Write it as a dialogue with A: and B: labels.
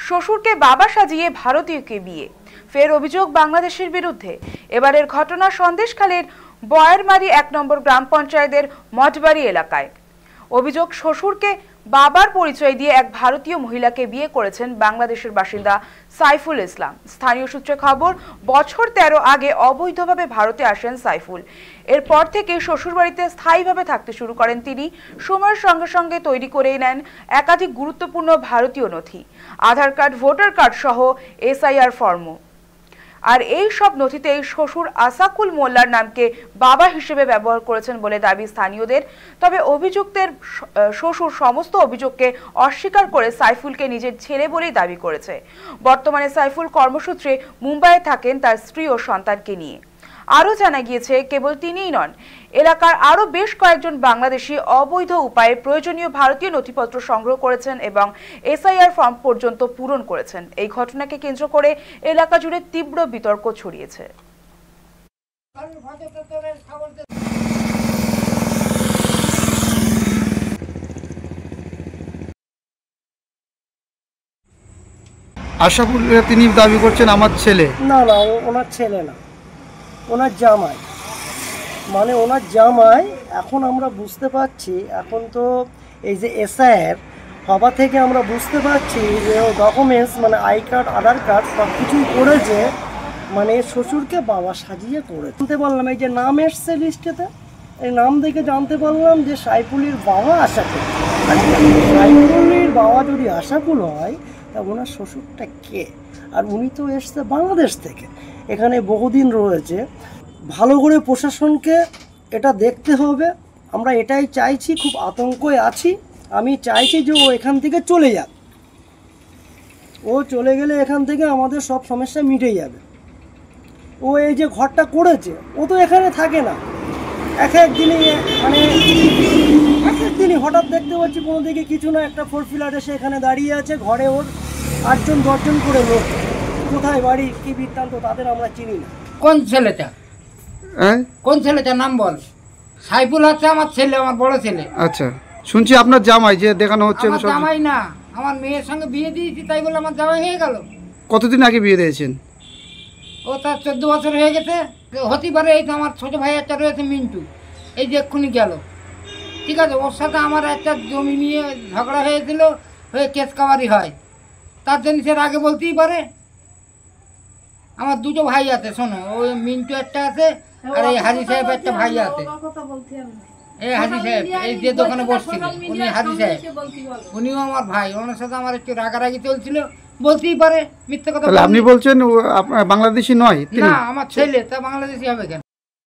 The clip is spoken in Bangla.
A: শ্বশুরকে বাবা সাজিয়ে ভারতীয়কে বিয়ে, ফের অভিযোগ বাংলাদেশের বিরুদ্ধে। এবারের ঘটনা সন্দেশখালীর বয়ারমারি ১ নম্বর গ্রাম পঞ্চায়েতের মঠবাড়ি এলাকায়। অভিযোগ, শ্বশুরকে বাবার পরিচয় দিয়ে এক ভারতীয় মহিলাকে বিয়ে করেছেন বাংলাদেশের বাসিন্দা সাইফুল ইসলাম। স্থানীয় সূত্রে খবর, বছর ১৩ আগে অবৈধভাবে ভারতে আসেন সাইফুল। এরপর থেকে শ্বশুরবাড়িতে স্থায়ীভাবে থাকতে শুরু করেন তিনি। সময়ের সঙ্গে সঙ্গে তৈরি করে নেন একাধিক গুরুত্বপূর্ণ ভারতীয় নথি, আধার কার্ড, ভোটার কার্ড সহ SIR ফর্মও। আর এই সব নথিতেই শ্বশুর আসাকুল মোল্লার নামকে বাবা হিসেবে ব্যবহার করেছেন বলে দাবি স্থানীয়দের। তবে অভিযুক্তের শ্বশুর সমস্ত অভিযোগকে অস্বীকার করে সাইফুলকে নিজের ছেলে বলেই দাবি করেছে। বর্তমানে সাইফুল কর্মসূত্রে মুম্বাইয়ে থাকেন তার স্ত্রী ও সন্তানকে নিয়ে। আরও জানা গিয়েছে, কেবল তিনিই নন, এলাকার আরও বেশ কয়েকজন বাংলাদেশি অবৈধ উপায়ে প্রয়োজনীয় ভারতীয় নথিপত্র সংগ্রহ করেছেন এবং SIR ফর্ম পর্যন্ত পূরণ করেছেন। এই ঘটনাকে কেন্দ্র করে এলাকা জুড়ে তীব্র বিতর্ক ছড়িয়েছে।
B: আশাফুল তিনি দাবি করছেন আমার ছেলে।
C: না না, ওনার ছেলে না, ওনার জামাই। মানে ওনার জামাই। এখন আমরা বুঝতে পারছি, এখন তো এই যে SIR হওয়া থেকে আমরা বুঝতে পারছি যে ও ডকুমেন্টস মানে আই কার্ড, আধার কার্ড সব কিছুই করেছে, মানে শ্বশুরকে বাবা সাজিয়ে করে। জানতে পারলাম এই যে নাম এসছে লিস্টেতে, এই নাম দেখে জানতে পারলাম যে সাইফুলের বাবা আশাফুল। সাইফুলের বাবা যদি আশাফুল হয় তা ওনার শ্বশুরটা কে? আর উনি তো এসছে বাংলাদেশ থেকে, এখানে বহুদিন রয়েছে। ভালো করে প্রশাসনকে এটা দেখতে হবে। আমরা এটাই চাইছি, খুব আতঙ্কে আছি। আমি চাইছি যে ও এখান থেকে চলে যাক। ও চলে গেলে এখান থেকে আমাদের সব সমস্যা মিটে যাবে। ও এই যে ঘরটা করেছে, ও তো এখানে থাকে না। এক একদিনই হঠাৎ দেখতে পাচ্ছি কোনো দিকে কিছু না, একটা 4 হুইলার এসে এখানে দাঁড়িয়ে আছে। ঘরে ওর 8জন 10জন করে লোক। কোথায় বাড়ি, কি বৃত্তান্ত, তাদের আমরা চিনি না।
D: কোন ছেলেটা? কোন ছেলেটার নাম বল? সাইফুল হচ্ছে আমার ছেলে, আমার বড় ছেলে।
B: আচ্ছা, শুনছি আপনার জামাই যে দেখানো হচ্ছে।
D: আমার জামাই না, আমার মেয়ের সঙ্গে বিয়ে দিয়েছি, তাই বলে আমার জামাই হয়ে গেল?
B: কতদিন আগে বিয়ে দিয়েছেন?
D: ও তার 14 বছর হয়ে গেছে। হতে পারে। এই তো আমার ছোট ভাই একটা রয়েছে মিন্টু, এই যে এক্ষুনি গেল। ঠিক আছে, ওর সাথে আমার একটা জমি নিয়ে ঝগড়া হয়েছিল, হয়ে কেস কাবারি হয়। তার জন্য সে আগে বলতেই পারে। আমার দুটো ভাই আছে, শোনো, ওই মিন্টু একটা আছে, আর এই হাজি সাহেব একটা ভাই আছে। এই হাজি সাহেব, এই যে দোকানে বসছিল, উনি হাজি সাহেব, উনিও আমার ভাই। ওনার সাথে আমার একটু রাগারাগি চলছিল, বলতেই পারে মিথ্যে কথা।
B: আপনি বলছেন বাংলাদেশি নয়?
D: না, আমার ছেলে, তা বাংলাদেশি হবে কেন?